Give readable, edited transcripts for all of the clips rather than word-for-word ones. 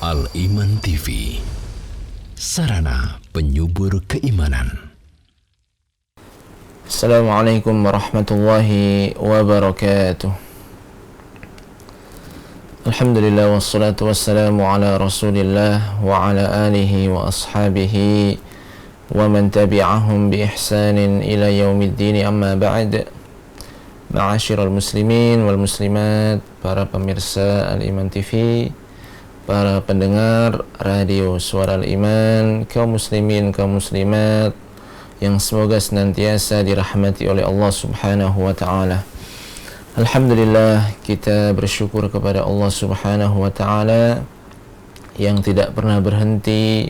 Al-Iman TV, sarana penyubur keimanan. Assalamualaikum warahmatullahi wabarakatuh. Alhamdulillah wassalatu wassalamu ala rasulillah wa ala alihi wa ashabihi wa man tabi'ahum bi ihsanin ila yaumiddin, amma ba'd. Ma'asyiral muslimin wal muslimat, para pemirsa Al-Iman TV, para pendengar radio Suara Al-Iman, kaum muslimin, kaum muslimat yang semoga senantiasa dirahmati oleh Allah Subhanahu wa taala. Alhamdulillah, kita bersyukur kepada Allah Subhanahu wa taala yang tidak pernah berhenti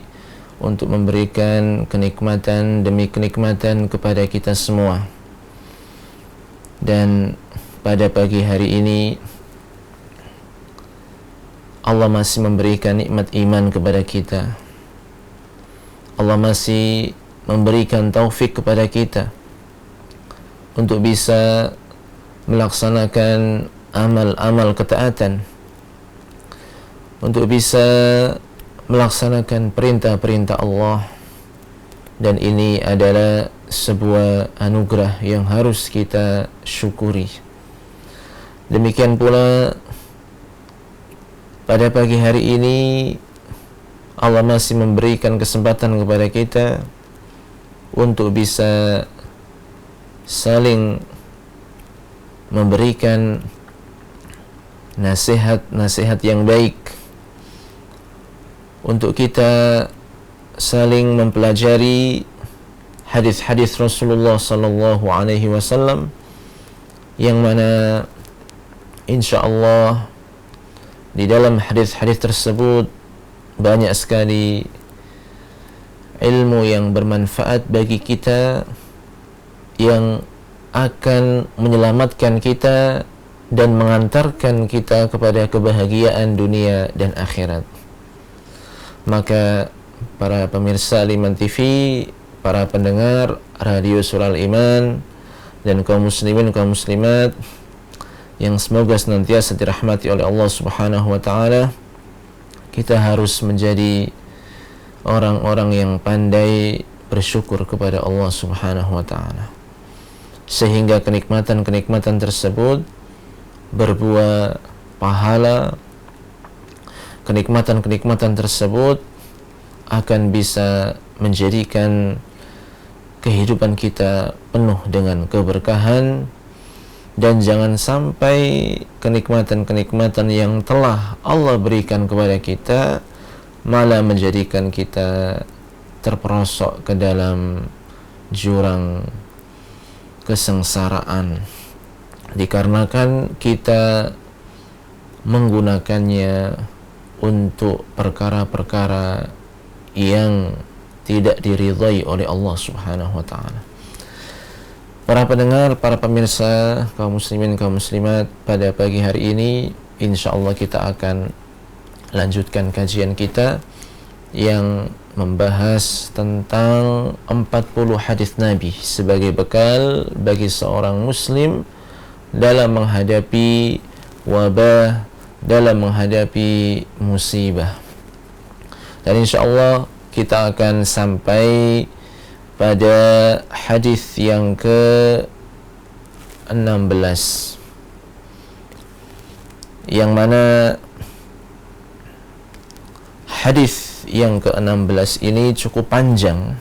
untuk memberikan kenikmatan demi kenikmatan kepada kita semua. Dan pada pagi hari ini Allah masih memberikan nikmat iman kepada kita. Allah masih memberikan taufik kepada kita untuk bisa melaksanakan amal-amal ketaatan, untuk bisa melaksanakan perintah-perintah Allah. Dan ini adalah sebuah anugerah yang harus kita syukuri. Demikian pula pada pagi hari ini Allah masih memberikan kesempatan kepada kita untuk bisa saling memberikan nasihat-nasihat yang baik, untuk kita saling mempelajari hadis-hadis Rasulullah sallallahu alaihi wasallam, yang mana insyaallah di dalam hadis-hadis tersebut banyak sekali ilmu yang bermanfaat bagi kita, yang akan menyelamatkan kita dan mengantarkan kita kepada kebahagiaan dunia dan akhirat. Maka para pemirsa Al-Iman TV, para pendengar radio Suara Al-Iman, dan kaum muslimin, kaum muslimat yang semoga senantiasa dirahmati oleh Allah Subhanahu wa taala, kita harus menjadi orang-orang yang pandai bersyukur kepada Allah Subhanahu wa taala, sehingga kenikmatan-kenikmatan tersebut berbuah pahala. Kenikmatan-kenikmatan tersebut akan bisa menjadikan kehidupan kita penuh dengan keberkahan, dan jangan sampai kenikmatan-kenikmatan yang telah Allah berikan kepada kita malah menjadikan kita terperosok ke dalam jurang kesengsaraan, dikarenakan kita menggunakannya untuk perkara-perkara yang tidak diridhai oleh Allah Subhanahu wa taala. Para pendengar, para pemirsa, kaum muslimin, kaum muslimat, pada pagi hari ini insyaallah kita akan lanjutkan kajian kita yang membahas tentang 40 hadis Nabi sebagai bekal bagi seorang muslim dalam menghadapi wabah, dalam menghadapi musibah. Dan insyaallah kita akan sampai pada hadis yang ke-16, yang mana hadis yang ke-16 ini cukup panjang,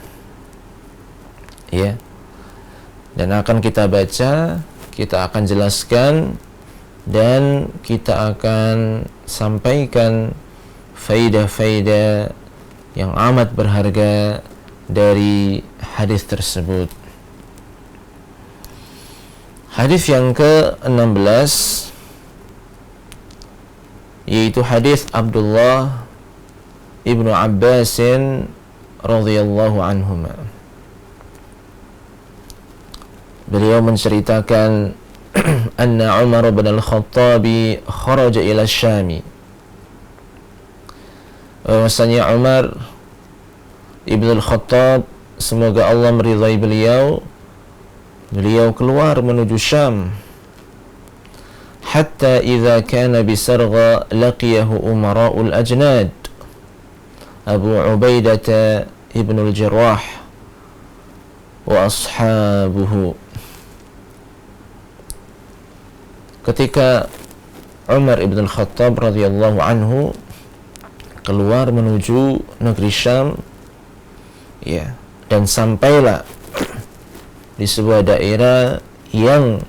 ya, dan akan kita baca, kita akan jelaskan, dan kita akan sampaikan faidah-faidah yang amat berharga dari hadis tersebut. Hadis yang ke-16 yaitu hadis Abdullah ibnu Abbasin radhiyallahu anhuma. Beliau menceritakan anna Umar bin al-Khattabi kharaja ila Syami, bahwasanya Umar ibn al-Khattab, semoga Allah meridhai beliau keluar menuju Syam. Hatta idza kana bisargha laqiyahu umara'ul ajnad Abu Ubaidah ibn al-Jarrah wa ashabuhu. Ketika Umar ibn al-Khattab radhiyallahu anhu keluar menuju negeri Syam, ya, dan sampailah di sebuah daerah yang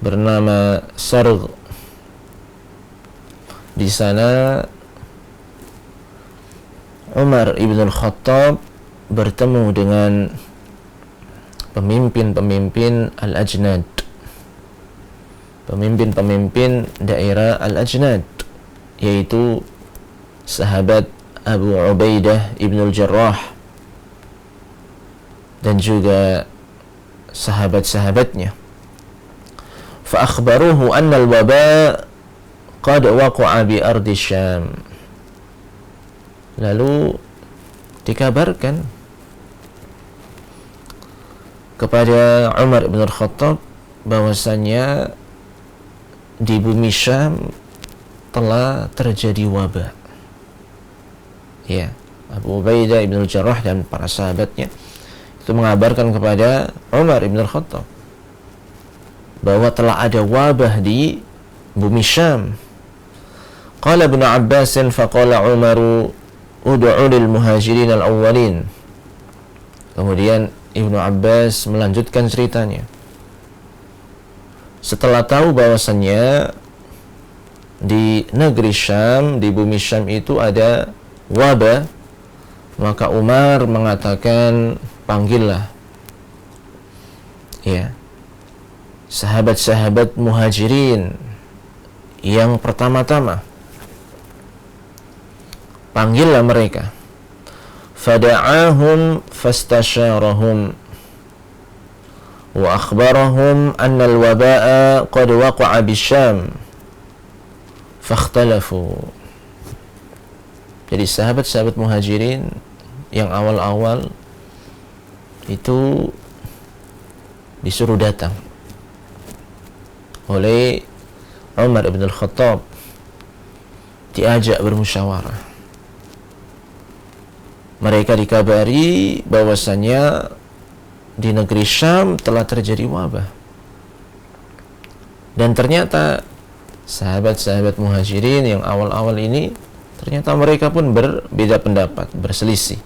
bernama Sarg. Di sana Umar ibn al-Khattab bertemu dengan pemimpin-pemimpin Al-Ajnad, pemimpin-pemimpin daerah Al-Ajnad, yaitu sahabat Abu Ubaidah ibn al-Jarrah dan juga sahabat-sahabatnya. Fa akhbaruhu anna al-waba qad waqa'a bi ardi Syam. Lalu dikabarkan kepada Umar bin Al-Khattab bahwasanya di bumi Syam telah terjadi wabah. Ya, Abu Ubaidah ibn al-Jarrah dan para sahabatnya itu mengabarkan kepada Umar bin Al-Khattab bahwa telah ada wabah di bumi Syam. Qala Ibnu Abbas faqala Umaru ud'u lil muhajirin al-awwalin. Kemudian Ibnu Abbas melanjutkan ceritanya. Setelah tahu bahwasannya di negeri Syam, di bumi Syam itu ada wabah, maka Umar mengatakan, panggillah, ya, sahabat-sahabat muhajirin yang pertama-tama, panggillah mereka. Fada'ahum fastasyarahum wa akhbarahum anna al-waba'a qad waqa'a bisyam fakhtalafu. Jadi sahabat-sahabat muhajirin yang awal-awal itu disuruh datang oleh Umar bin Al-Khattab, diajak bermusyawarah. Mereka dikabari bahwasanya di negeri Syam telah terjadi wabah. Dan ternyata sahabat-sahabat muhajirin yang awal-awal ini, ternyata mereka pun berbeda pendapat, berselisih.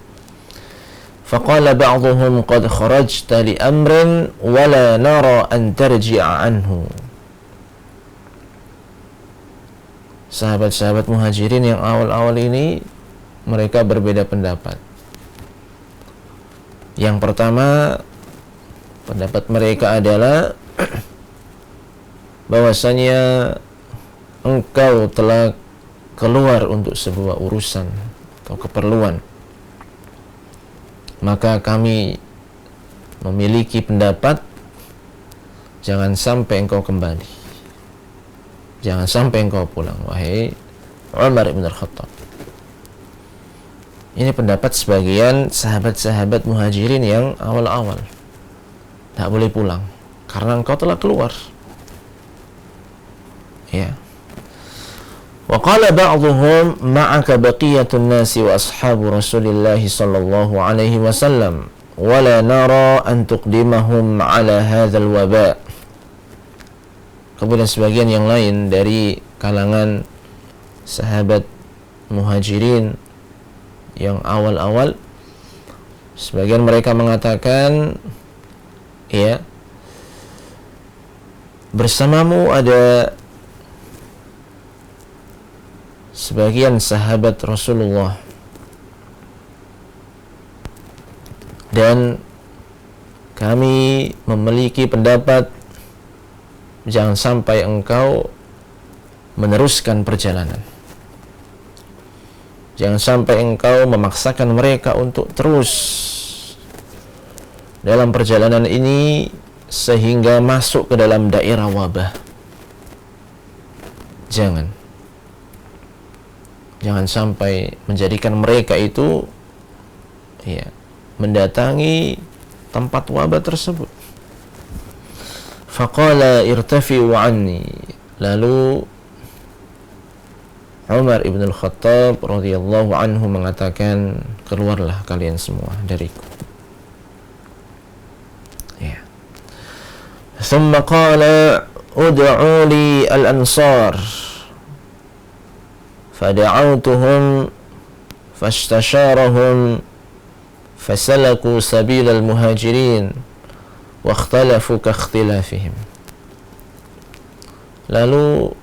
Faqala ba'dhuhum qad kharajta li amrin wa la nara an tarji'a anhu. Sahabat-sahabat muhajirin yang awal-awal ini mereka berbeda pendapat. Yang pertama, pendapat mereka adalah bahwasanya engkau telah keluar untuk sebuah urusan atau keperluan, maka kami memiliki pendapat jangan sampai engkau kembali, jangan sampai engkau pulang, wahai Umar bin Al-Khattab. Ini pendapat sebagian sahabat-sahabat muhajirin yang awal-awal. Tak boleh pulang karena engkau telah keluar. Ya. Wa qala ba'dhuhum ma'aka baqiyatun nasi wa ashabu Rasulillah sallallahu alaihi wasallam wa la nara an tuqdimahum ala hadzal waba. Kemudian sebagian yang lain dari kalangan sahabat muhajirin yang awal-awal, sebagian mereka mengatakan, ya, bersamamu ada sebagian sahabat Rasulullah dan kami memiliki pendapat jangan sampai engkau meneruskan perjalanan, jangan sampai engkau memaksakan mereka untuk terus dalam perjalanan ini sehingga masuk ke dalam daerah wabah. Jangan sampai menjadikan mereka itu, ya, mendatangi tempat wabah tersebut. Faqala irtafi'u anni. Lalu Umar ibn al-Khattab radhiyallahu anhu mengatakan, keluarlah kalian semua dariku. Ya. Thumma qala ud'u li al-ansar fada'autuhum fastasharahum fasalaku sabil al-muhajirin wa ikhtalafu ka ikhtilafihim. Lalu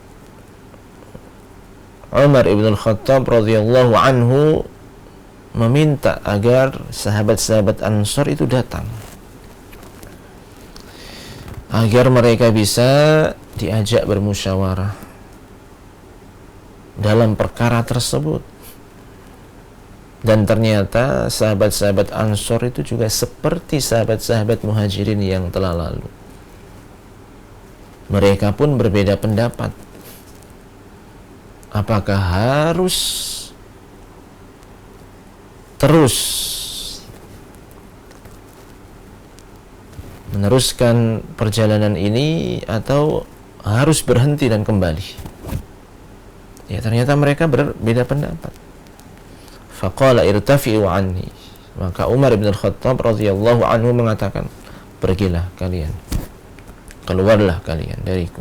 Umar ibn al-Khattab radhiyallahu anhu meminta agar sahabat-sahabat Ansar itu datang, agar mereka bisa diajak bermusyawarah dalam perkara tersebut. Dan ternyata sahabat-sahabat Ansar itu juga seperti sahabat-sahabat Muhajirin yang telah lalu. Mereka pun berbeda pendapat. Apakah harus terus meneruskan perjalanan ini atau harus berhenti dan kembali? Ya, ternyata mereka berbeda pendapat. Faqala irtafi'u anni. Maka Umar bin Al-Khattab radhiyallahu anhu mengatakan, pergilah kalian, keluarlah kalian dariku.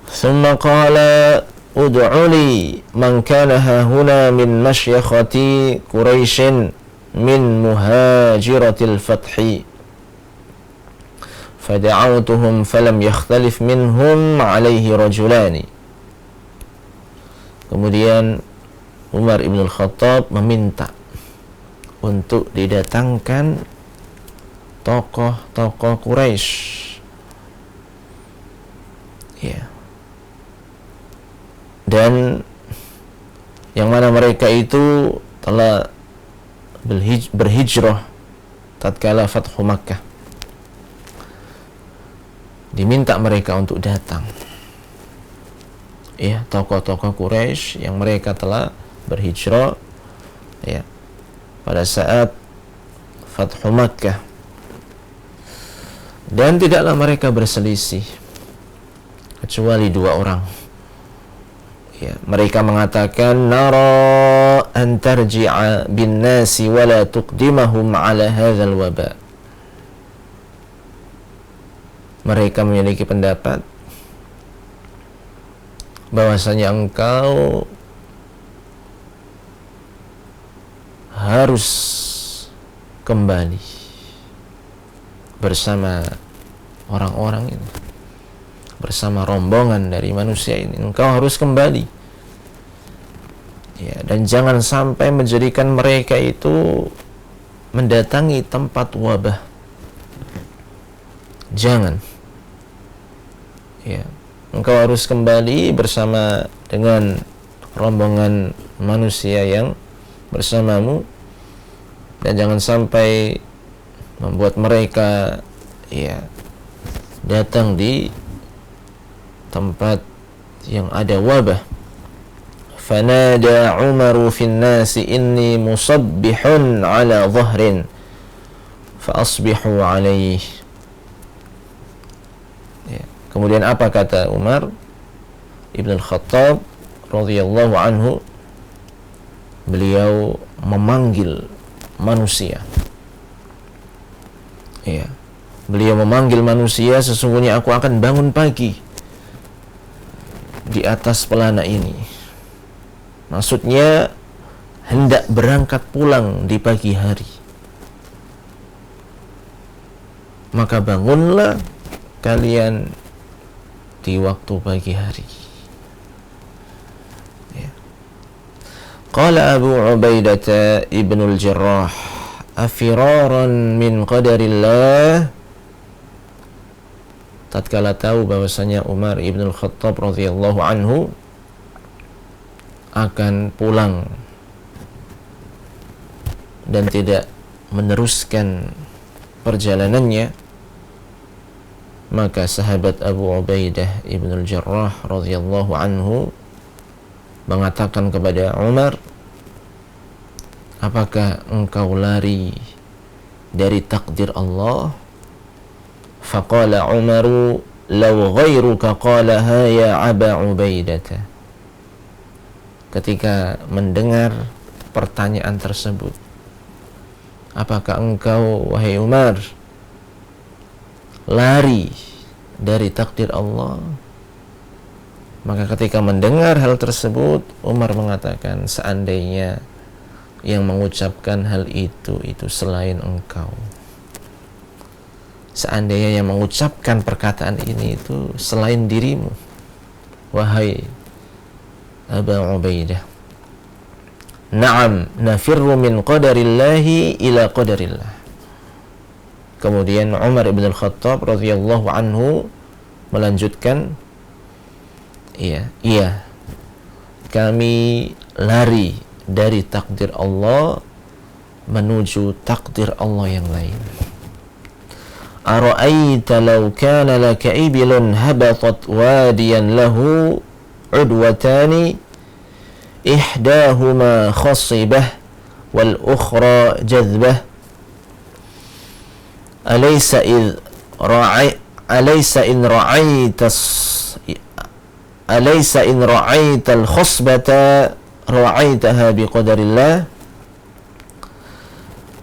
Thumma qala ud'u li man kana hahuna min masyakhati Quraisy min muhajiratil fathi. Fada'awtuhum falam yakhtalif minhum alaihi rajulani. Kemudian Umar ibn al-Khattab meminta untuk didatangkan tokoh-tokoh Quraisy. Ya. Dan yang mana mereka itu telah berhijrah tatkala Fathu Makkah. Diminta mereka untuk datang. Ya, tokoh-tokoh Quraisy yang mereka telah berhijrah ya pada saat Fathu Makkah. Dan tidaklah mereka berselisih kecuali dua orang. Ya, mereka mengatakan nara an tarji'a bin nasi wa la tuqdimahum ala hadzal waba. Mereka memiliki pendapat bahwasanya engkau harus kembali bersama orang-orang ini, bersama rombongan dari manusia ini. Engkau harus kembali ya, dan jangan sampai menjadikan mereka itu mendatangi tempat wabah. Jangan ya, engkau harus kembali bersama dengan rombongan manusia yang bersamamu, dan jangan sampai membuat mereka ya datang di tempat yang ada wabah. Fanada Umaru fin nasi inni musabbihun ala dhahrin fa asbihu alaih. Ya. Kemudian apa kata Umar ibn al-Khattab radhiyallahu anhu? Beliau memanggil manusia. Ya. Beliau memanggil manusia, sesungguhnya aku akan bangun pagi di atas pelana ini. Maksudnya hendak berangkat pulang di pagi hari. Maka bangunlah kalian di waktu pagi hari. Ya. Qala Abu Ubaidah ibn al-Jarrah afiraran min qadarillah. Tatkala tahu bahwasanya Umar ibn al-Khattab radhiyallahu anhu akan pulang dan tidak meneruskan perjalanannya, maka sahabat Abu Ubaidah ibn al-Jarrah radhiyallahu anhu mengatakan kepada Umar, apakah engkau lari dari takdir Allah? Faqala Umaru law ghairuka qalaha ya Aba Ubaidah. ketika mendengar pertanyaan tersebut. Apakah engkau, wahai Umar, lari dari takdir Allah? Maka ketika mendengar hal tersebut, Umar mengatakan, seandainya yang mengucapkan hal itu selain engkau, seandainya yang mengucapkan perkataan ini itu selain dirimu, wahai Aba Ubaidah. Na'am, nafirru min qadarillahi ila qadarillah. Kemudian Umar ibn al-Khattab radhiyallahu anhu melanjutkan, Iya, kami lari dari takdir Allah menuju takdir Allah yang lain. Ara'aita law kana laka ibilun habatat wadiyan lahu udwatani ihdahuma khasibah wal ukhra jadbah alaysa in ra'aita al-khusbata ra'aitaha biqadarillah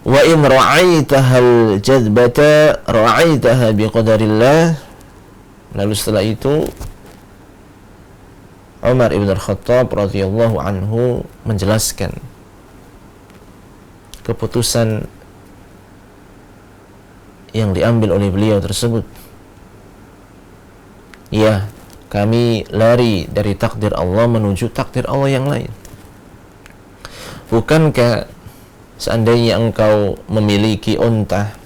wa in ra'aitaha al-jadbata ra'aitaha biqadarillah. Lalu setelah itu Umar ibn al-Khattab radhiyallahu anhu menjelaskan keputusan yang diambil oleh beliau tersebut. Ya, kami lari dari takdir Allah menuju takdir Allah yang lain. Bukankah seandainya engkau memiliki unta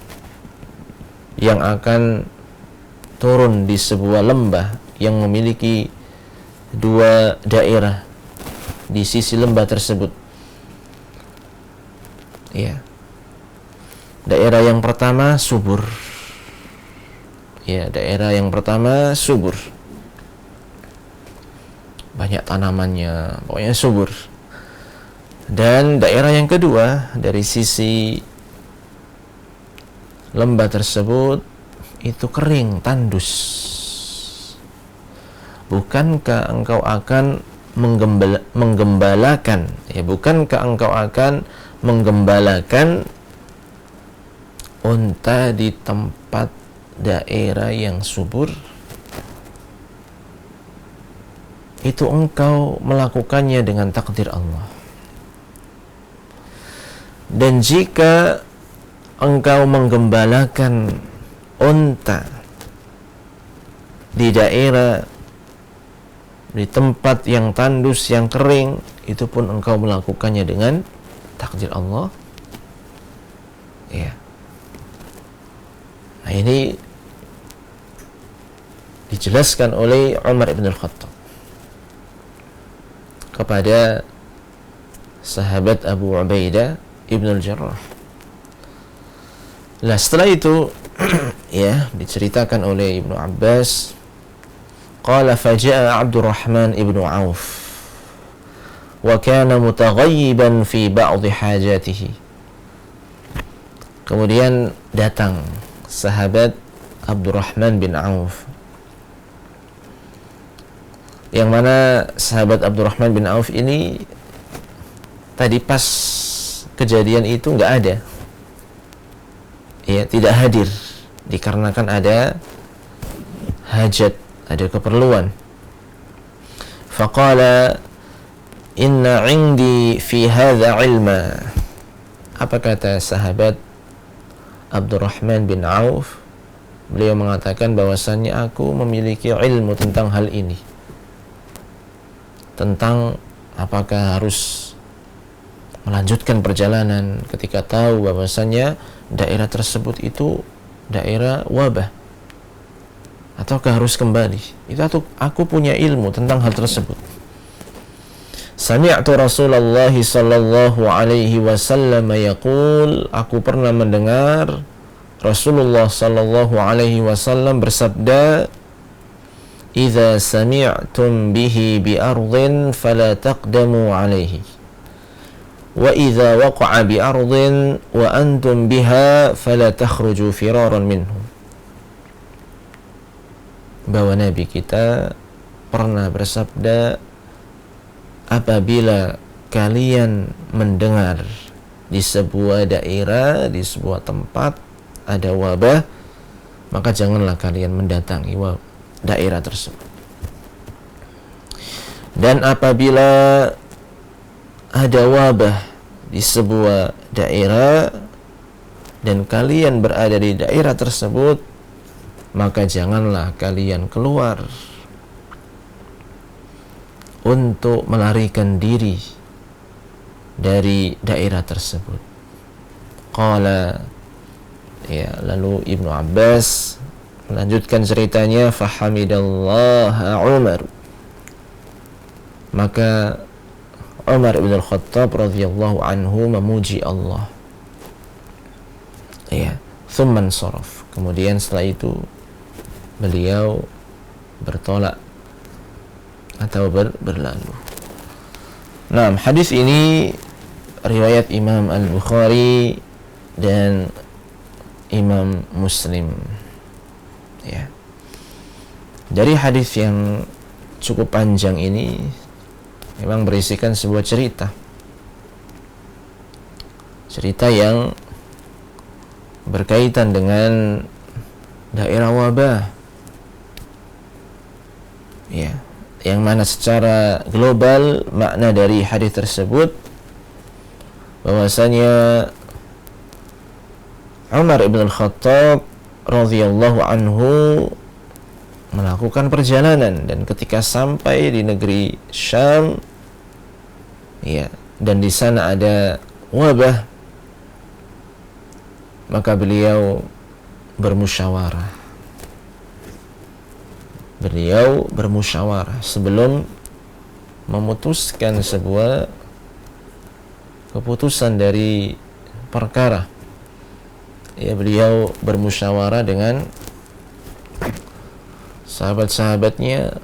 yang akan turun di sebuah lembah yang memiliki dua daerah di sisi lembah tersebut, ya, daerah yang pertama subur, daerah yang pertama subur, banyak tanamannya, pokoknya subur. Dan daerah yang kedua dari sisi lembah tersebut itu kering, tandus. Bukankah engkau akan menggembalakan, bukankah engkau akan menggembalakan unta di tempat daerah yang subur? Itu engkau melakukannya dengan takdir Allah. Dan jika engkau menggembalakan unta di daerah, di tempat yang tandus, yang kering, itu pun engkau melakukannya dengan takdir Allah. Ya. Nah, ini dijelaskan oleh Umar ibn al-Khattab kepada sahabat Abu Ubaidah ibn al-Jarrah. Nah, setelah itu diceritakan oleh Ibnu Abbas, qala faja'a Abdurrahman ibn Auf wa kana mutaghayyiban fi ba'd hajatihi. Kemudian datang sahabat Abdurrahman bin Auf, yang mana sahabat Abdurrahman bin Auf ini tadi pas kejadian itu nggak ada, tidak hadir dikarenakan ada hajat, ada keperluan. Faqala inna indi fi hadha ilma. Apa kata sahabat Abdurrahman bin Auf? Beliau mengatakan bahwasannya aku memiliki ilmu tentang hal ini, tentang apakah harus melanjutkan perjalanan ketika tahu bahwasannya daerah tersebut itu daerah wabah, ataukah harus kembali. Itu aku punya ilmu tentang hal tersebut. Sami'tu Rasulullah sallallahu alaihi wasallam yaqul, aku pernah mendengar Rasulullah sallallahu alaihi wasallam bersabda, "Idza sami'tum bihi bi ardhin fala taqdamu alaihi, wa idza waqa'a bi ardhin wa antum biha fala takhruju firaran minhu." Bahwa Nabi kita pernah bersabda, apabila kalian mendengar di sebuah daerah, di sebuah tempat ada wabah, maka janganlah kalian mendatangi daerah tersebut. Dan apabila ada wabah di sebuah daerah dan kalian berada di daerah tersebut, maka janganlah kalian keluar untuk melarikan diri dari daerah tersebut. Qala, ya, lalu Ibnu Abbas melanjutkan ceritanya, fahamidallaha Umar, maka Umar ibn al-Khattab radhiyallahu anhu memuji Allah. Ya, thumman saraf, kemudian setelah itu beliau bertolak atau berlalu. Nah, hadis ini riwayat Imam Al-Bukhari dan Imam Muslim. Ya. Dari hadis yang cukup panjang ini memang berisikan sebuah cerita yang berkaitan dengan daerah wabah, ya, yang mana secara global makna dari hadis tersebut bahwasanya Umar ibn al-Khattab radhiyallahu anhu melakukan perjalanan, dan ketika sampai di negeri Syam, ya, dan di sana ada wabah, maka beliau bermusyawarah. Beliau bermusyawarah sebelum memutuskan sebuah keputusan dari perkara. Ya, beliau bermusyawarah dengan sahabat-sahabatnya,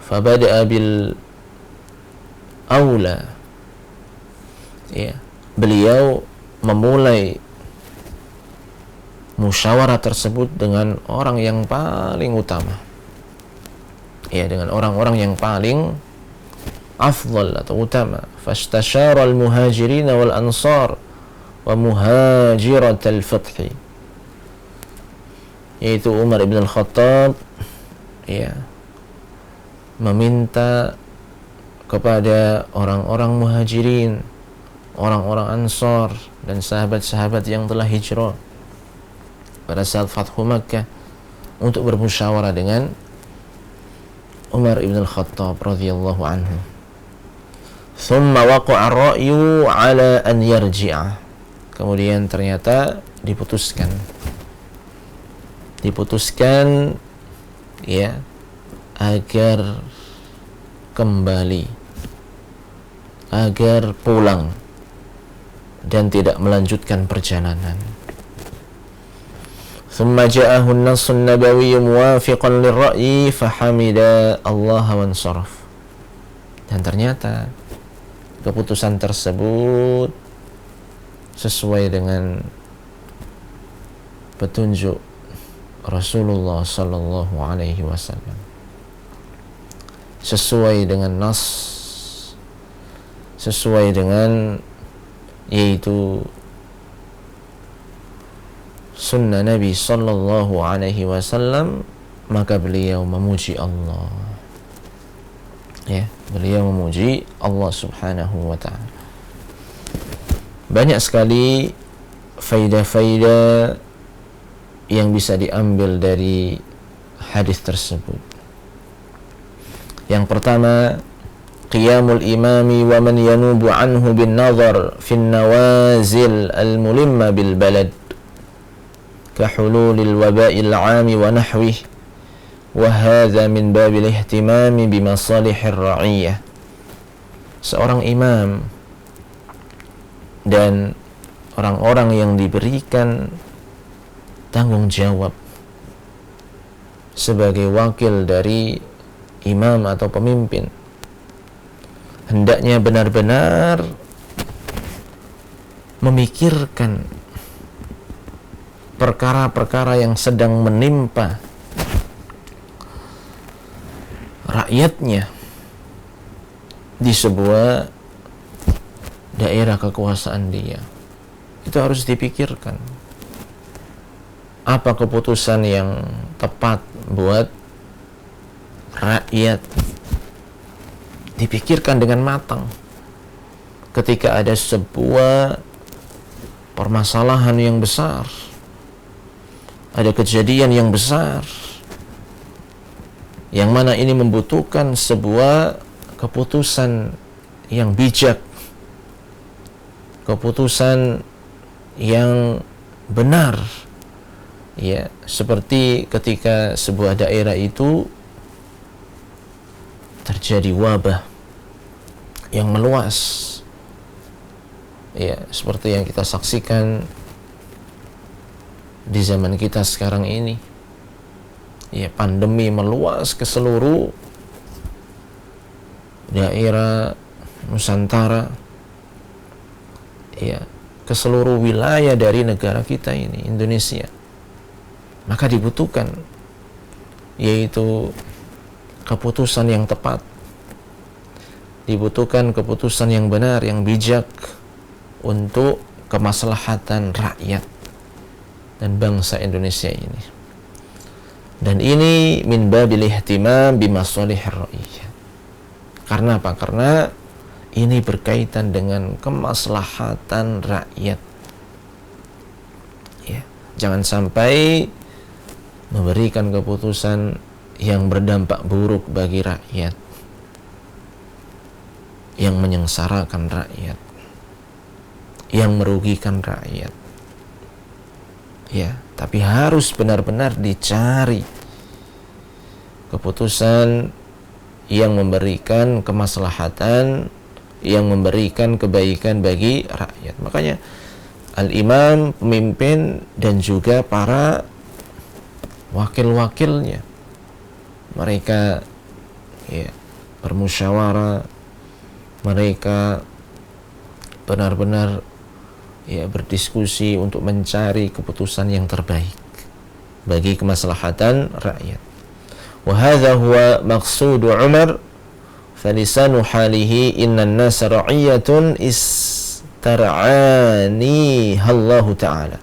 fabada'a bil aula. Ya, beliau memulai musyawarah tersebut dengan orang yang paling utama. Ya, dengan orang-orang yang paling afdal atau utama. Fastashara al-muhajirin wal ansar wa muhajirat al-fath, yaitu Umar ibn al-Khattab, ya, meminta kepada orang-orang muhajirin, orang-orang ansar, dan sahabat-sahabat yang telah hijrah pada saat Fathu Makkah untuk bermusyawarah dengan Umar ibn al-Khattab radhiyallahu anhu. Thumma waqa'a ar-ra'yu ala an yarji'a. Kemudian ternyata diputuskan, ya, agar kembali, agar pulang dan tidak melanjutkan perjalanan. ثم جاءه النص النبوي موافقا للرأي فحمد الله وانصرف. Dan ternyata keputusan tersebut sesuai dengan petunjuk Rasulullah sallallahu alaihi wasallam, sesuai dengan nas, sesuai dengan yaitu sunnah Nabi sallallahu alaihi wasallam, maka beliau memuji Allah. Ya, beliau memuji Allah subhanahu wa ta'ala. Banyak sekali faidah-faidah yang bisa diambil dari hadis tersebut. Yang pertama, qiyamul imami wa man yanubu anhu bin nazar fi nawazil al-mulimma bil balad kahululil waba'il 'ami wa nahwih, wa hadha min babil ihtimami bimasalihir ra'iyah. Seorang imam dan orang-orang yang diberikan tanggung jawab sebagai wakil dari imam atau pemimpin hendaknya benar-benar memikirkan perkara-perkara yang sedang menimpa rakyatnya di sebuah daerah kekuasaan dia, itu harus dipikirkan apa keputusan yang tepat buat rakyat. Dipikirkan dengan matang. Ketika ada sebuah permasalahan yang besar, ada kejadian yang besar, yang mana ini membutuhkan sebuah keputusan yang bijak, keputusan yang benar, ya, seperti ketika sebuah daerah itu terjadi wabah yang meluas, ya, seperti yang kita saksikan di zaman kita sekarang ini, ya, pandemi meluas ke seluruh daerah Nusantara, ya, ke seluruh wilayah dari negara kita ini, Indonesia. Maka dibutuhkan yaitu keputusan yang tepat, dibutuhkan keputusan yang benar, yang bijak untuk kemaslahatan rakyat dan bangsa Indonesia ini. Dan ini min babil ihtimam bimasalihir ra'iyyah. Karena apa? Karena ini berkaitan dengan kemaslahatan rakyat. Ya, jangan sampai memberikan keputusan yang berdampak buruk bagi rakyat, yang menyengsarakan rakyat, yang merugikan rakyat. Ya, tapi harus benar-benar dicari keputusan yang memberikan kemaslahatan, yang memberikan kebaikan bagi rakyat. Makanya al-imam, pemimpin, dan juga para wakil-wakilnya, mereka, ya, bermusyawarah, mereka benar-benar, ya, berdiskusi untuk mencari keputusan yang terbaik bagi kemaslahatan rakyat. Wa hadza huwa maqsudu Umar falisanu halihi innan nasa ra'iyatun istar'ani Allah ta'ala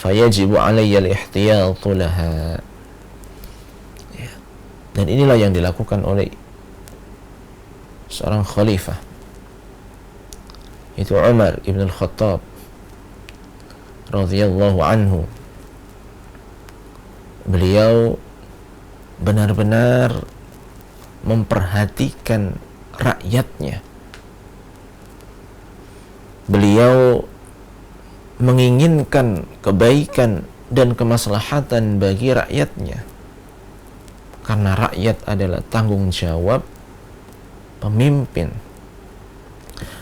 fayajibu alayya al-ihtiyatu laha. Ya. Dan inilah yang dilakukan oleh seorang khalifah, itu Umar ibn al-Khattab radhiyallahu anhu. Beliau benar-benar memperhatikan rakyatnya. Beliau menginginkan kebaikan dan kemaslahatan bagi rakyatnya, karena rakyat adalah tanggung jawab pemimpin.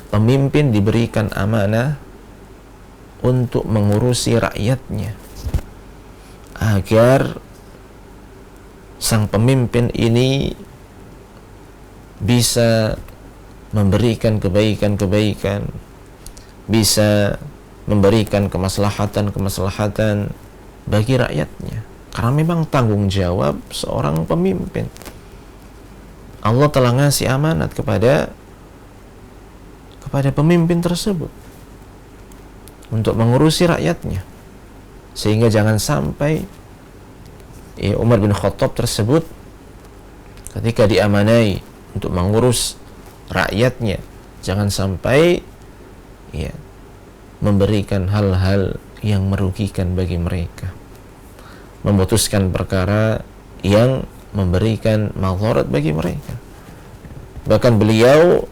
Pemimpin diberikan amanah untuk mengurusi rakyatnya, agar sang pemimpin ini bisa memberikan kebaikan-kebaikan, bisa memberikan kemaslahatan-kemaslahatan bagi rakyatnya. Karena memang tanggung jawab seorang pemimpin. Allah telah ngasih amanat kepada pemimpin tersebut untuk mengurusi rakyatnya. Sehingga jangan sampai Umar bin Khattab tersebut ketika diamanai untuk mengurus rakyatnya, jangan sampai, ya, memberikan hal-hal yang merugikan bagi mereka, memutuskan perkara yang memberikan madarat bagi mereka. Bahkan beliau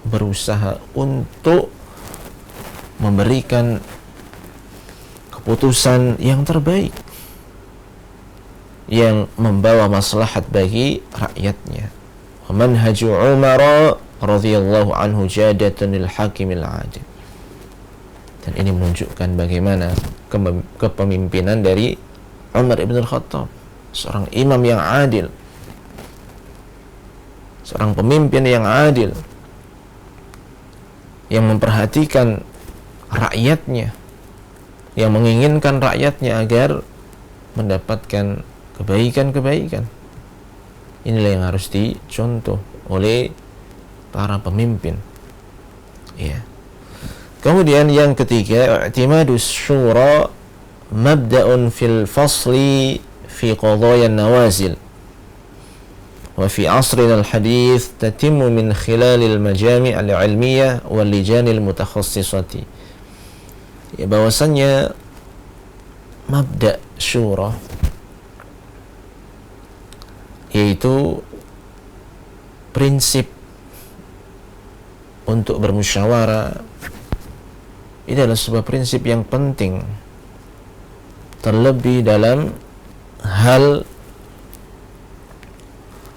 berusaha untuk memberikan keputusan yang terbaik, yang membawa maslahat bagi rakyatnya. Wa manhaju Umar radhiyallahu anhu jadatan lil hakimil adil. Dan ini menunjukkan bagaimana kepemimpinan dari Umar ibn al-Khattab, seorang imam yang adil, seorang pemimpin yang adil, yang memperhatikan rakyatnya, yang menginginkan rakyatnya agar mendapatkan kebaikan-kebaikan. Inilah yang harus dicontoh oleh para pemimpin. Ya. Kemudian yang ketiga, i'timadus syura mabda'un fil fasli fi qadaya nawazil. Wa fi asrina al-hadith tatimmu min khilalil majami' al-ilmiyah wal lijanil mutakhassisati. Ya, bahwasannya mabda' syura yaitu prinsip untuk bermusyawarah, ini adalah sebuah prinsip yang penting, terlebih dalam hal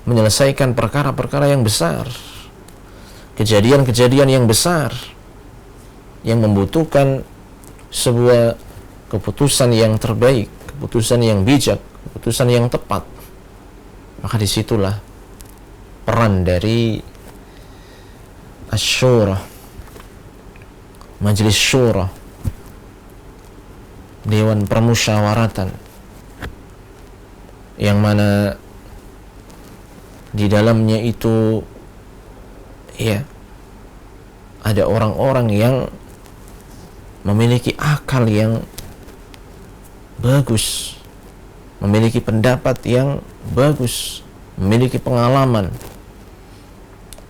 menyelesaikan perkara-perkara yang besar, kejadian-kejadian yang besar yang membutuhkan sebuah keputusan yang terbaik, keputusan yang bijak, keputusan yang tepat. Maka disitulah peran dari Asyura, Majelis Syura, Dewan Permusyawaratan, yang mana di dalamnya itu ya ada orang-orang yang memiliki akal yang bagus, memiliki pendapat yang bagus, memiliki pengalaman,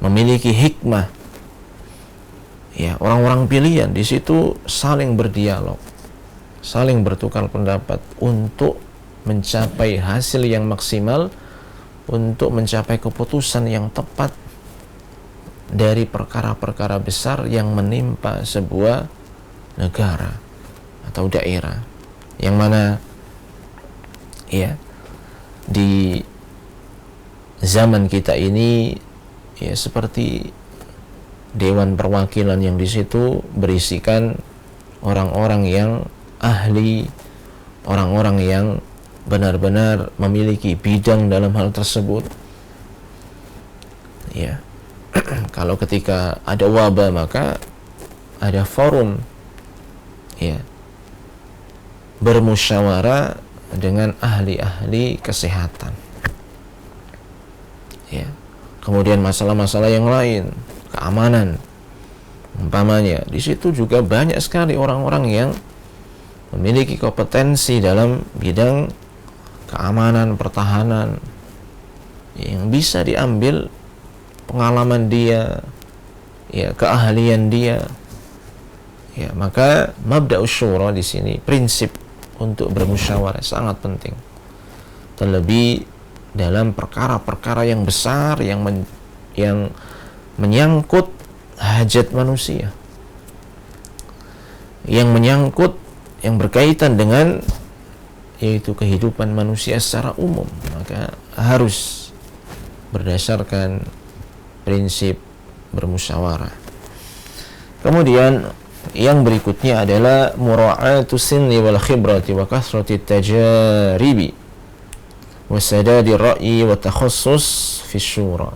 memiliki hikmah. Ya, orang-orang pilihan di situ saling berdialog, saling bertukar pendapat untuk mencapai hasil yang maksimal, untuk mencapai keputusan yang tepat dari perkara-perkara besar yang menimpa sebuah negara atau daerah, yang mana ya di zaman kita ini ya seperti Dewan Perwakilan yang di situ berisikan orang-orang yang ahli, orang-orang yang benar-benar memiliki bidang dalam hal tersebut. Ya, kalau ketika ada wabah maka ada forum ya bermusyawarah dengan ahli-ahli kesehatan. Ya, kemudian masalah-masalah yang lain, keamanan, umpamanya, di situ juga banyak sekali orang-orang yang memiliki kompetensi dalam bidang keamanan, pertahanan, yang bisa diambil pengalaman dia, ya, keahlian dia. Ya, maka mabda'us syura di sini, prinsip untuk bermusyawarah sangat penting. Terlebih dalam perkara-perkara yang besar yang menyangkut hajat manusia, yang menyangkut, yang berkaitan dengan yaitu kehidupan manusia secara umum, maka harus berdasarkan prinsip bermusyawarah. Kemudian yang berikutnya adalah mura'atu sinni wal khibrati wa kathrati tajaribi wa sadadi ra'yi wa takhassus fi syura.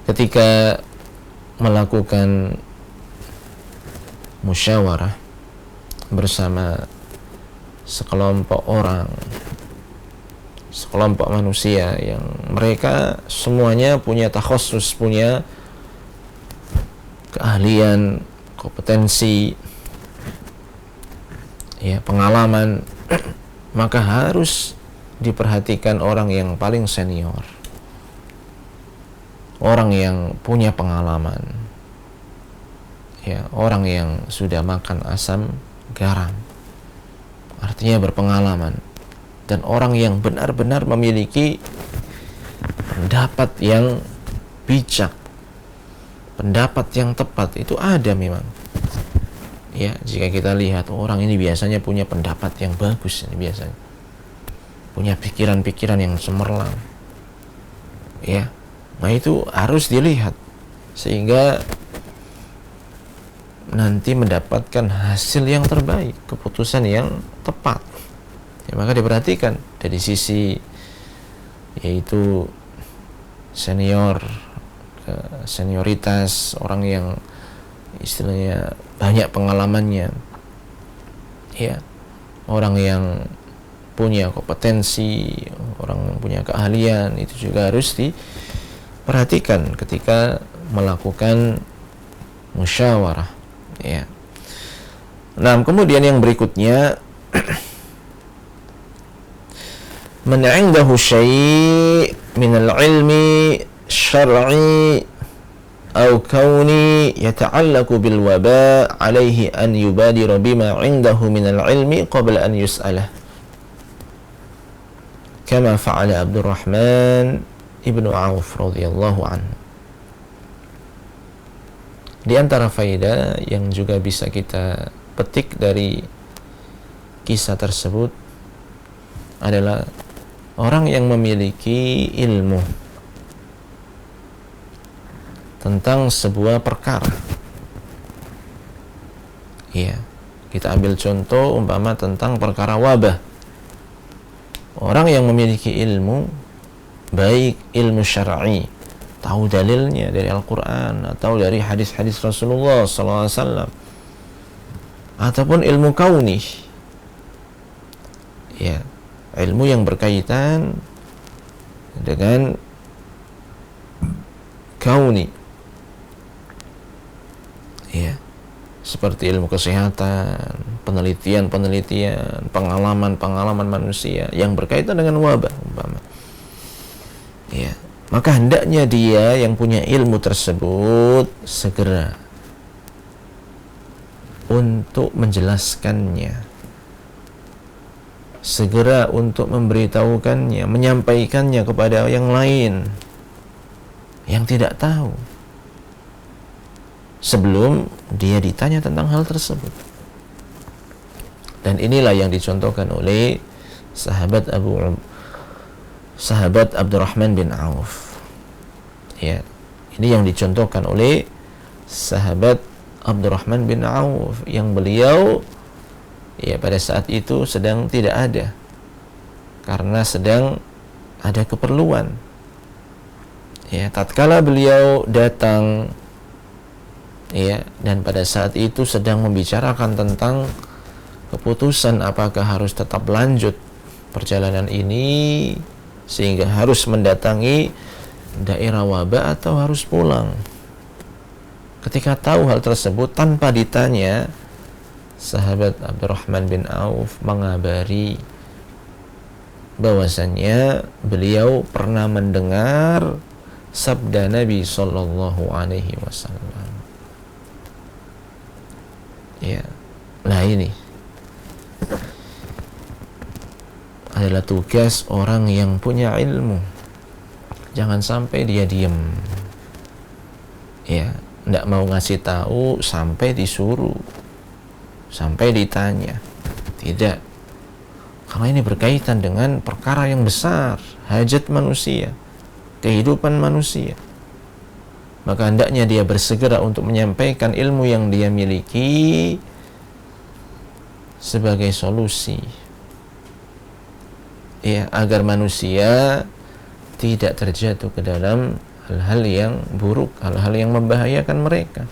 Ketika melakukan musyawarah bersama sekelompok orang, sekelompok manusia yang mereka semuanya punya takhassus, punya keahlian, kompetensi, ya, pengalaman, maka harus diperhatikan orang yang paling senior, orang yang punya pengalaman, ya, orang yang sudah makan asam garam, artinya berpengalaman, dan orang yang benar-benar memiliki pendapat yang bijak, pendapat yang tepat. Itu ada memang. Ya, jika kita lihat orang ini biasanya punya pendapat yang bagus, ini biasanya punya pikiran-pikiran yang cemerlang. Ya, nah itu harus dilihat sehingga nanti mendapatkan hasil yang terbaik, keputusan yang tepat. Ya, maka diperhatikan dari sisi yaitu senior, senioritas, orang yang istilahnya banyak pengalamannya, ya, orang yang punya kompetensi, orang yang punya keahlian, itu juga harus perhatikan ketika melakukan musyawarah, ya. Nah, kemudian yang berikutnya, man 'indahu syai' min al-'ilmi syar'i aw kauni yata'allaqu bil waba' 'alaihi an yubadira bima 'indahu min al-'ilmi qabla an yus'alah. Kama fa'ala Abdurrahman ibnu Auf radhiyallahu anhu. Di antara faedah yang juga bisa kita petik dari kisah tersebut adalah orang yang memiliki ilmu tentang sebuah perkara. Iya, kita ambil contoh umpama tentang perkara wabah. Orang yang memiliki ilmu, baik ilmu syar'i, tahu dalilnya dari Al-Quran atau dari hadis-hadis Rasulullah SAW, ataupun ilmu kauni, ya, ilmu yang berkaitan dengan kauni, ya, seperti ilmu kesehatan, penelitian, pengalaman manusia yang berkaitan dengan wabah umpama. Ya, maka hendaknya dia yang punya ilmu tersebut segera untuk menjelaskannya, segera untuk memberitahukannya, menyampaikannya kepada yang lain yang tidak tahu, sebelum dia ditanya tentang hal tersebut. Dan inilah yang dicontohkan oleh sahabat Abdurrahman bin Auf. Ya, ini yang dicontohkan oleh sahabat Abdurrahman bin Auf yang beliau, ya, pada saat itu sedang tidak ada karena sedang ada keperluan. Ya, tatkala beliau datang, ya, dan pada saat itu sedang membicarakan tentang keputusan apakah harus tetap lanjut perjalanan ini sehingga harus mendatangi daerah wabah atau harus pulang. Ketika tahu hal tersebut tanpa ditanya, sahabat Abdurrahman bin Auf mengabari bahwasannya beliau pernah mendengar sabda Nabi sallallahu alaihi wasallam. Ya, nah ini adalah tugas orang yang punya ilmu. Jangan sampai dia diam, ya, tidak mau ngasih tahu sampai disuruh, sampai ditanya. Tidak, karena ini berkaitan dengan perkara yang besar, hajat manusia, kehidupan manusia. Maka hendaknya dia bersegera untuk menyampaikan ilmu yang dia miliki sebagai solusi, ya, agar manusia tidak terjatuh ke dalam hal-hal yang buruk, hal-hal yang membahayakan mereka.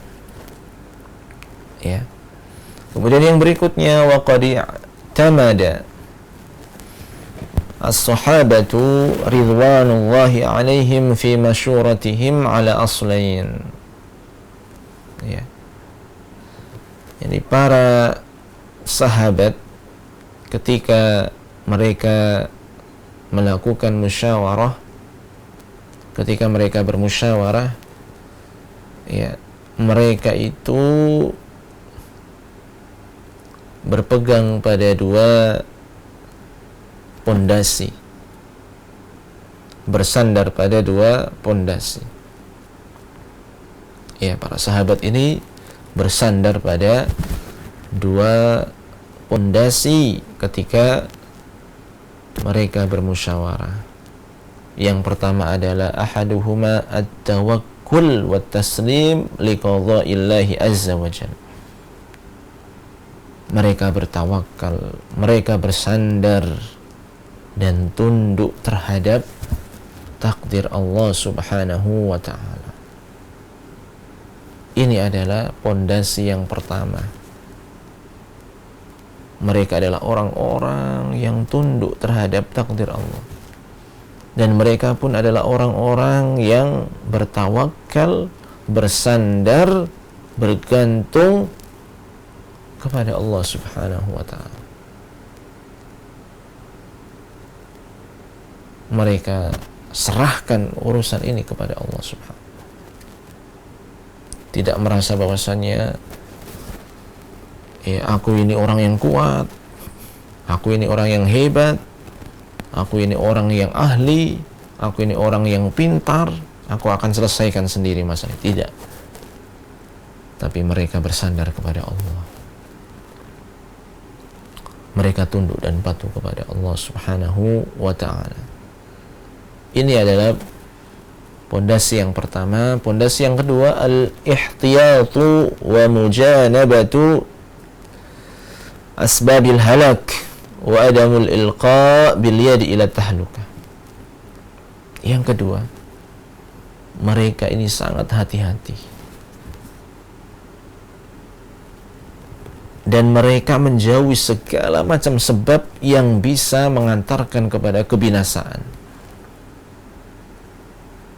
Ya. Kemudian yang berikutnya, wa qad i'tamada as-sahabatu ridwanullahi alaihim fi masyuratihim ala aslain. Ya. Jadi para sahabat ketika mereka melakukan musyawarah, ketika mereka bermusyawarah, ya, mereka itu berpegang pada dua pondasi, bersandar pada dua pondasi. Ya, para sahabat ini bersandar pada dua pondasi ketika mereka bermusyawarah. Yang pertama adalah ahaduhuma at-tawakkul wa taslim li qadha'illahi azza wa jalla. Mereka bertawakal, mereka bersandar dan tunduk terhadap takdir Allah Subhanahu wa ta'ala. Ini adalah pondasi yang pertama. Mereka adalah orang-orang yang tunduk terhadap takdir Allah. Dan mereka pun adalah orang-orang yang bertawakal, bersandar, bergantung kepada Allah Subhanahu wa ta'ala. Mereka serahkan urusan ini kepada Allah Subhanahu. Tidak merasa bahwasannya aku ini orang yang kuat, aku ini orang yang hebat, aku ini orang yang ahli, aku ini orang yang pintar, aku akan selesaikan sendiri masalah. Tidak. Tapi mereka bersandar kepada Allah. Mereka tunduk dan patuh kepada Allah Subhanahu wa ta'ala. Ini adalah pondasi yang pertama. Pondasi yang kedua, al-ihtiyatu wa mujanabatu asbabil halak wa adamul ilqa bil yadi ila tahluka. Yang kedua, mereka ini sangat hati-hati. Dan mereka menjauhi segala macam sebab yang bisa mengantarkan kepada kebinasaan.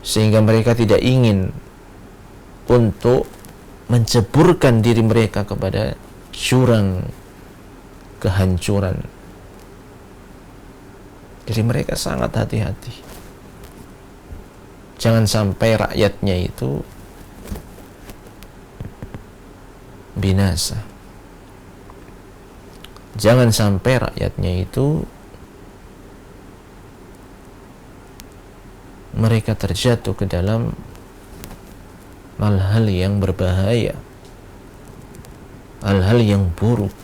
Sehingga mereka tidak ingin untuk menceburkan diri mereka kepada jurang kehancuran. Jadi mereka sangat hati-hati. Jangan sampai rakyatnya itu binasa. Jangan sampai rakyatnya itu mereka terjatuh ke dalam hal-hal yang berbahaya, hal-hal yang buruk,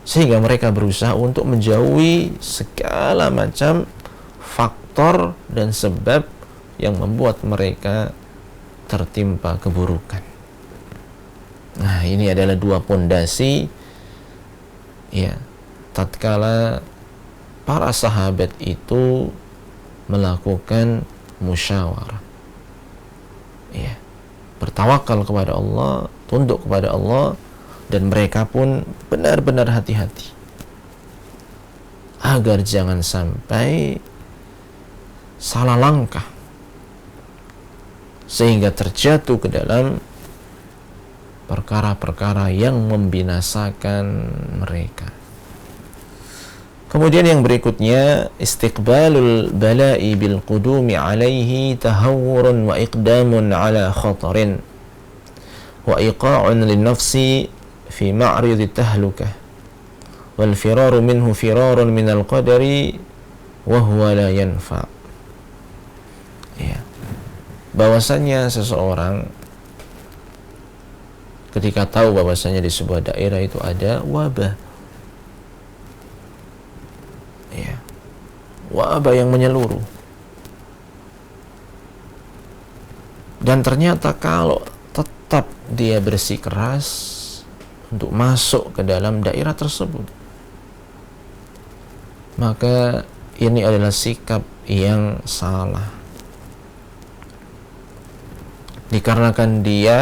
sehingga mereka berusaha untuk menjauhi segala macam faktor dan sebab yang membuat mereka tertimpa keburukan. Nah, ini adalah dua pondasi ya, tatkala para sahabat itu melakukan musyawarah, ya, bertawakal kepada Allah, tunduk kepada Allah, dan mereka pun benar-benar hati-hati agar jangan sampai salah langkah sehingga terjatuh ke dalam perkara-perkara yang membinasakan mereka. Kemudian yang berikutnya, istiqbalul bala'i bil qudumi alaihi tahawurun wa iqdamun ala khatarin wa iqa'un lin nafsi fi ma'ridi tahlukah wal firaru minhu firarun minal qadari wa huwa la yanfa'. Ya. Bahwasanya seseorang ketika tahu bahwasanya di sebuah daerah itu ada wabah, ya, wabah yang menyeluruh, dan ternyata kalau tetap dia bersikeras untuk masuk ke dalam daerah tersebut, maka ini adalah sikap yang salah, dikarenakan dia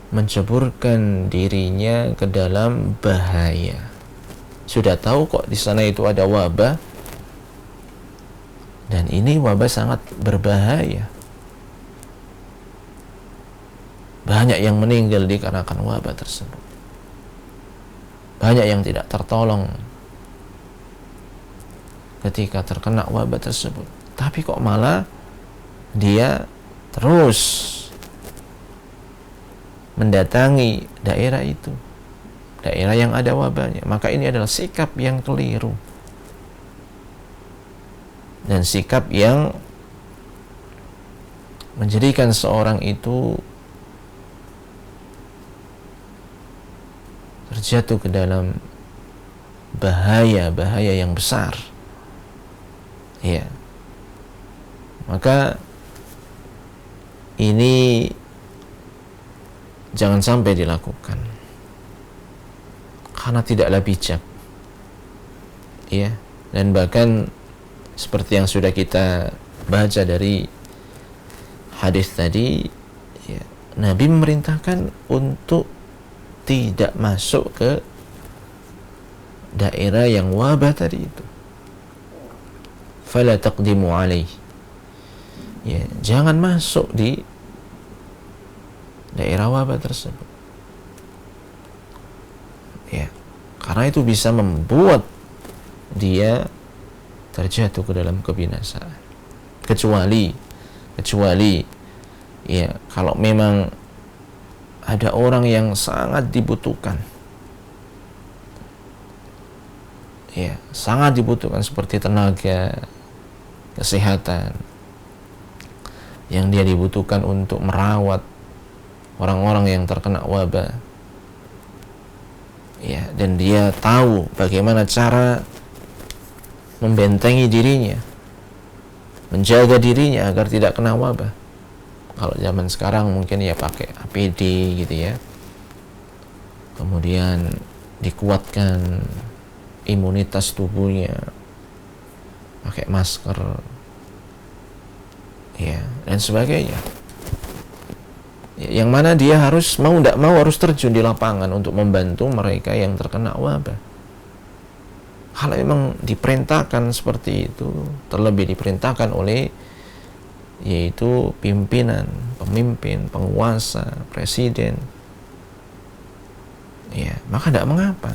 menceburkan dirinya ke dalam bahaya. Sudah tahu kok di sana itu ada wabah, dan ini wabah sangat berbahaya. Banyak yang meninggal dikarenakan wabah tersebut. Banyak yang tidak tertolong ketika terkena wabah tersebut. Tapi kok malah dia terus mendatangi daerah itu, daerah yang ada wabahnya. Maka ini adalah sikap yang keliru, dan sikap yang menjadikan seorang itu terjatuh ke dalam bahaya-bahaya yang besar. Ya. Maka ini jangan sampai dilakukan, karena tidaklah bijak, ya. Dan bahkan seperti yang sudah kita baca dari hadis tadi, ya, Nabi memerintahkan untuk tidak masuk ke daerah yang wabah tadi itu. fala taqdimu alaih. Ya, jangan masuk di daerah wabah tersebut. Ya, karena itu bisa membuat dia terjatuh ke dalam kebinasaan. Kecuali ya, kalau memang ada orang yang sangat dibutuhkan, ya, sangat dibutuhkan, seperti tenaga kesehatan yang dia dibutuhkan untuk merawat orang-orang yang terkena wabah, ya, dan dia tahu bagaimana cara membentengi dirinya, menjaga dirinya agar tidak kena wabah. Kalau zaman sekarang mungkin ya pakai APD gitu ya, kemudian dikuatkan imunitas tubuhnya, pakai masker, ya, dan sebagainya. Yang mana dia harus mau tidak mau harus terjun di lapangan untuk membantu mereka yang terkena wabah. Kalau memang diperintahkan seperti itu, terlebih diperintahkan oleh yaitu pimpinan, pemimpin, penguasa, presiden, ya, maka tidak mengapa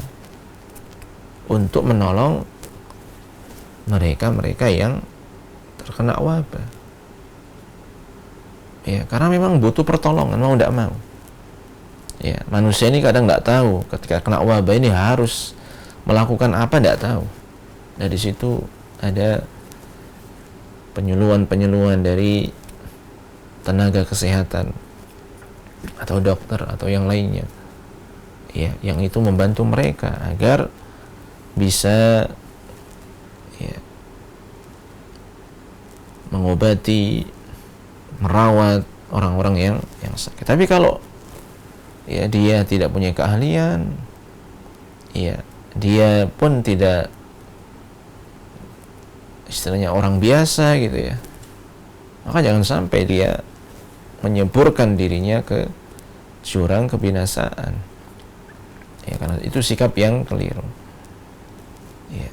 untuk menolong mereka yang terkena wabah. Ya, karena memang butuh pertolongan, mau tidak mau. Ya, manusia ini kadang tidak tahu ketika kena wabah ini harus melakukan apa, tidak tahu. Dari situ ada penyuluhan dari tenaga kesehatan atau dokter atau yang lainnya, ya, yang itu membantu mereka agar bisa, ya, mengobati, merawat orang-orang yang sakit. Tapi kalau ya dia tidak punya keahlian, ya, dia pun tidak, istilahnya orang biasa gitu ya, maka jangan sampai dia menyeburkan dirinya ke jurang kebinasaan, ya, karena itu sikap yang keliru, ya.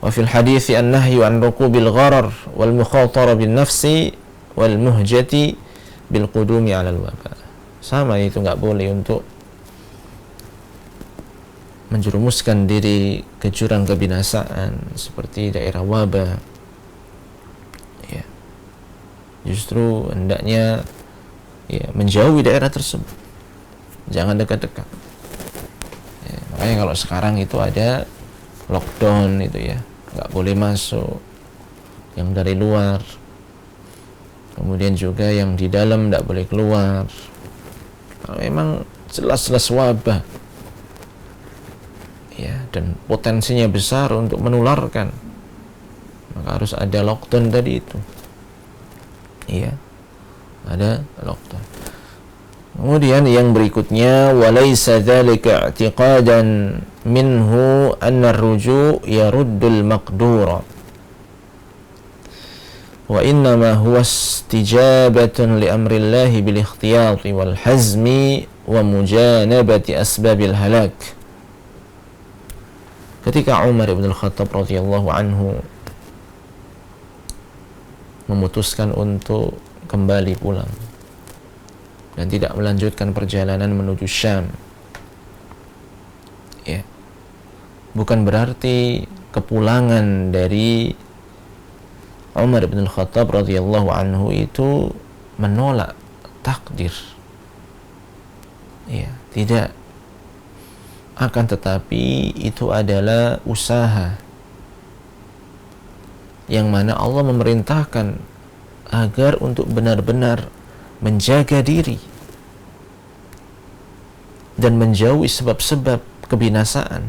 Wa fil hadithi an-nahyu an rukubil gharar wal mukhatara bin nafsi wal muhjati bil qudumi 'ala al-waba. Sama, itu nggak boleh untuk menjerumuskan diri ke jurang kebinasaan seperti daerah wabah, ya. Justru hendaknya, ya, menjauhi daerah tersebut, jangan dekat-dekat, ya. Makanya kalau sekarang itu ada lockdown itu ya, nggak boleh masuk yang dari luar, kemudian juga yang di dalam nggak boleh keluar. Kalau memang jelas-jelas wabah, ya, dan potensinya besar untuk menularkan, maka harus ada lockdown tadi itu, iya, ada lockdown. Kemudian yang berikutnya, walaysa dzalika i'tiqadan minhu anna ar-ruju' yaruddul maqdura wa innama huwa istijabatun li amrillahi bil ikhtiyati wal hazmi wa mujanabati asbabil halak. Ketika Umar bin Al-Khattab radhiyallahu anhu memutuskan untuk kembali pulang dan tidak melanjutkan perjalanan menuju Syam, ya, bukan berarti kepulangan dari Umar bin Al-Khattab radhiyallahu anhu itu menolak takdir, ya, tidak. Akan tetapi itu adalah usaha yang mana Allah memerintahkan agar untuk benar-benar menjaga diri dan menjauhi sebab-sebab kebinasaan,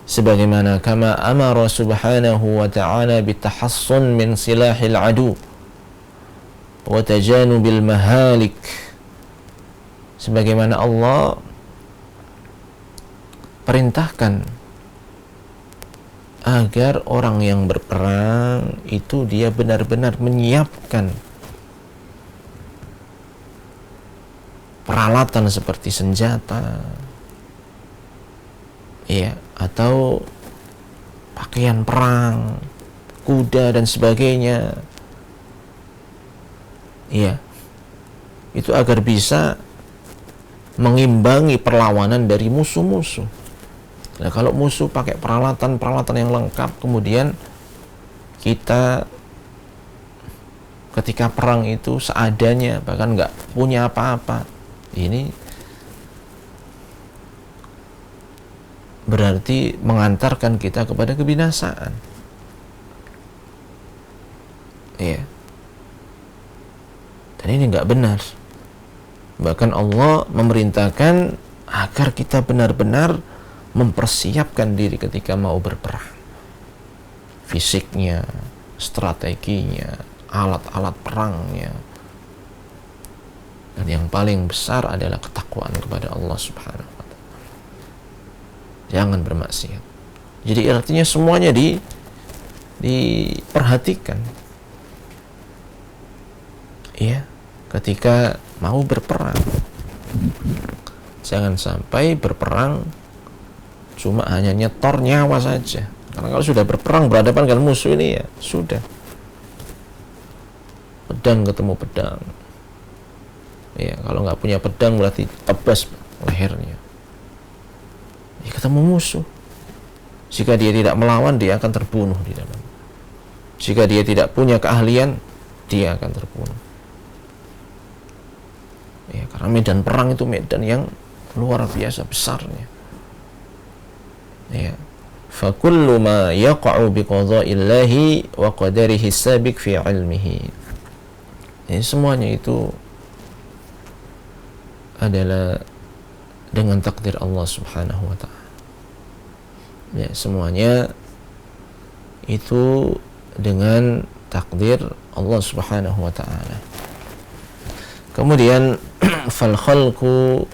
sebagaimana kama amara subhanahu wa ta'ala bitahassun min silahil adu wa tajanubil mahalik, sebagaimana Allah perintahkan agar orang yang berperang itu dia benar-benar menyiapkan peralatan seperti senjata, ya, atau pakaian perang, kuda dan sebagainya. Iya. Itu agar bisa mengimbangi perlawanan dari musuh-musuh. Nah, kalau musuh pakai peralatan-peralatan yang lengkap, kemudian kita ketika perang itu seadanya, bahkan nggak punya apa-apa, ini berarti mengantarkan kita kepada kebinasaan. Iya. Dan ini nggak benar. Bahkan Allah memerintahkan agar kita benar-benar mempersiapkan diri ketika mau berperang. Fisiknya, strateginya, alat-alat perangnya. Dan yang paling besar adalah ketakwaan kepada Allah Subhanahu wa ta'ala. Jangan bermaksiat. Jadi artinya semuanya diperhatikan. Ya, ketika mau berperang, jangan sampai berperang cuma hanya nyetor nyawa saja. Karena kalau sudah berperang berhadapan dengan musuh ini, ya sudah, pedang ketemu pedang. Ya, kalau nggak punya pedang berarti tebas lehernya. Ya, ketemu musuh. Jika dia tidak melawan, dia akan terbunuh di dalam. Jika dia tidak punya keahlian, dia akan terbunuh. Ya, karena medan perang itu medan yang luar biasa besarnya. Ya. Fa kullu ma yaqa'u bi qada'illahi wa qadarihi sabiq fi 'ilmihi. Ya, semuanya itu adalah dengan takdir Allah Subhanahu wa ta'ala. Ya, semuanya itu dengan takdir Allah Subhanahu wa ta'ala. Kemudian fal khalqu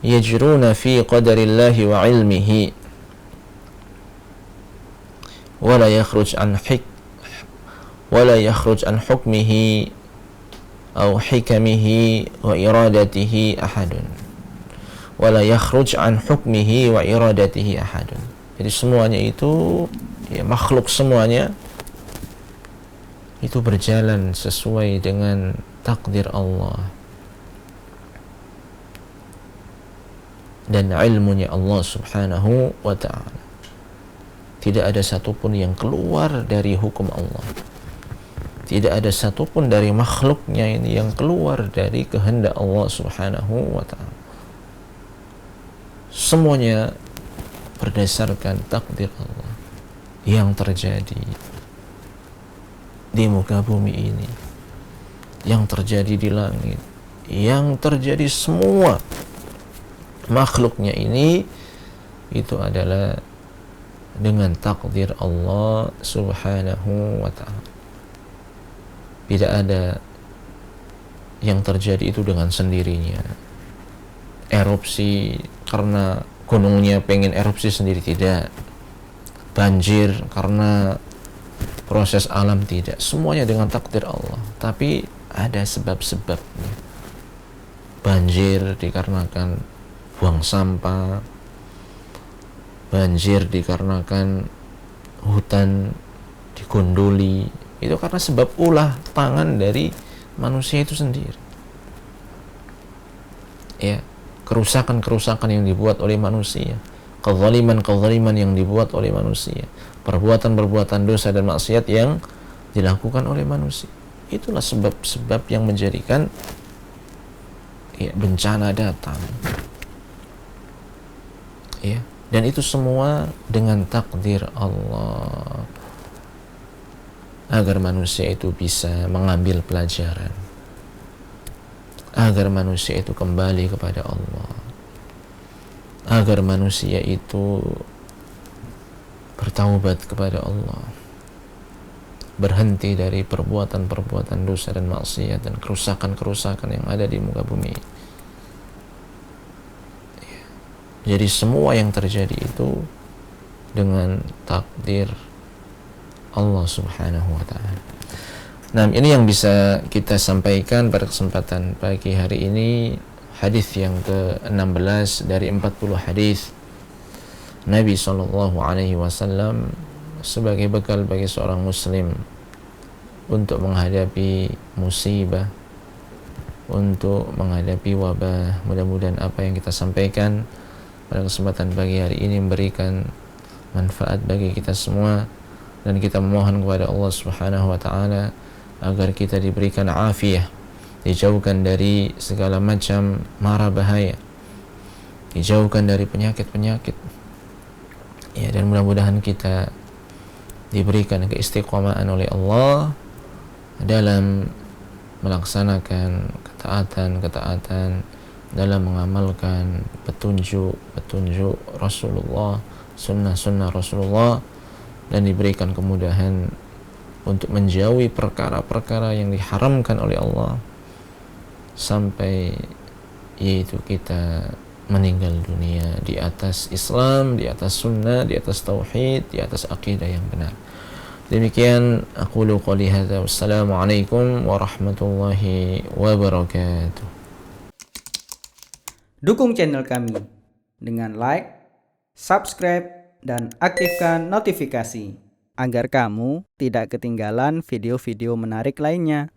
yajruna fi qadarillahi wa ilmihi wa la yakhruj an hukmihi aw hikamihi wa iradatihi ahadun wa la yakhruj an hukmihi wa iradatihi ahadun. Jadi semuanya itu, ya, makhluk semuanya itu berjalan sesuai dengan takdir Allah dan ilmunya Allah Subhanahu wa ta'ala. Tidak ada satupun yang keluar dari hukum Allah. Tidak ada satupun dari makhluknya ini yang keluar dari kehendak Allah Subhanahu wa ta'ala. Semuanya berdasarkan takdir Allah yang terjadi di muka bumi ini, yang terjadi di langit, yang terjadi semua makhluknya ini, itu adalah dengan takdir Allah Subhanahu wa ta'ala. Tidak ada yang terjadi itu dengan sendirinya. Erupsi karena gunungnya pengen erupsi sendiri, tidak. Banjir karena proses alam, tidak. Semuanya dengan takdir Allah. Tapi ada sebab-sebabnya. Banjir dikarenakan buang sampah, banjir dikarenakan hutan digondoli, itu karena sebab ulah tangan dari manusia itu sendiri. Ya, kerusakan-kerusakan yang dibuat oleh manusia, kezaliman-kezaliman yang dibuat oleh manusia, perbuatan-perbuatan dosa dan maksiat yang dilakukan oleh manusia. Itulah sebab-sebab yang menjadikan, ya, bencana datang. Ya, dan itu semua dengan takdir Allah, agar manusia itu bisa mengambil pelajaran, agar manusia itu kembali kepada Allah, agar manusia itu bertaubat kepada Allah, berhenti dari perbuatan-perbuatan dosa dan maksiat dan kerusakan-kerusakan yang ada di muka bumi. Jadi semua yang terjadi itu dengan takdir Allah Subhanahu wa ta'ala. Nah, ini yang bisa kita sampaikan pada kesempatan pagi hari ini. Hadis yang ke-16 dari 40 hadis Nabi Shallallahu Alaihi Wasallam sebagai bekal bagi seorang muslim untuk menghadapi musibah, untuk menghadapi wabah. Mudah-mudahan apa yang kita sampaikan pada kesempatan pagi hari ini memberikan manfaat bagi kita semua, dan kita memohon kepada Allah Subhanahu wa taala agar kita diberikan afiyah, dijauhkan dari segala macam mara bahaya, dijauhkan dari penyakit-penyakit, ya, dan mudah-mudahan kita diberikan keistiqomahan oleh Allah dalam melaksanakan ketaatan dalam mengamalkan petunjuk Rasulullah, sunnah Rasulullah, dan diberikan kemudahan untuk menjauhi perkara-perkara yang diharamkan oleh Allah sampai yaitu kita meninggal dunia di atas Islam, di atas sunnah, di atas tauhid, di atas akidah yang benar. Demikian aqulu qouli hadza, wassalamualaikum warahmatullahi wabarakatuh. Dukung channel kami dengan like, subscribe, dan aktifkan notifikasi agar kamu tidak ketinggalan video-video menarik lainnya.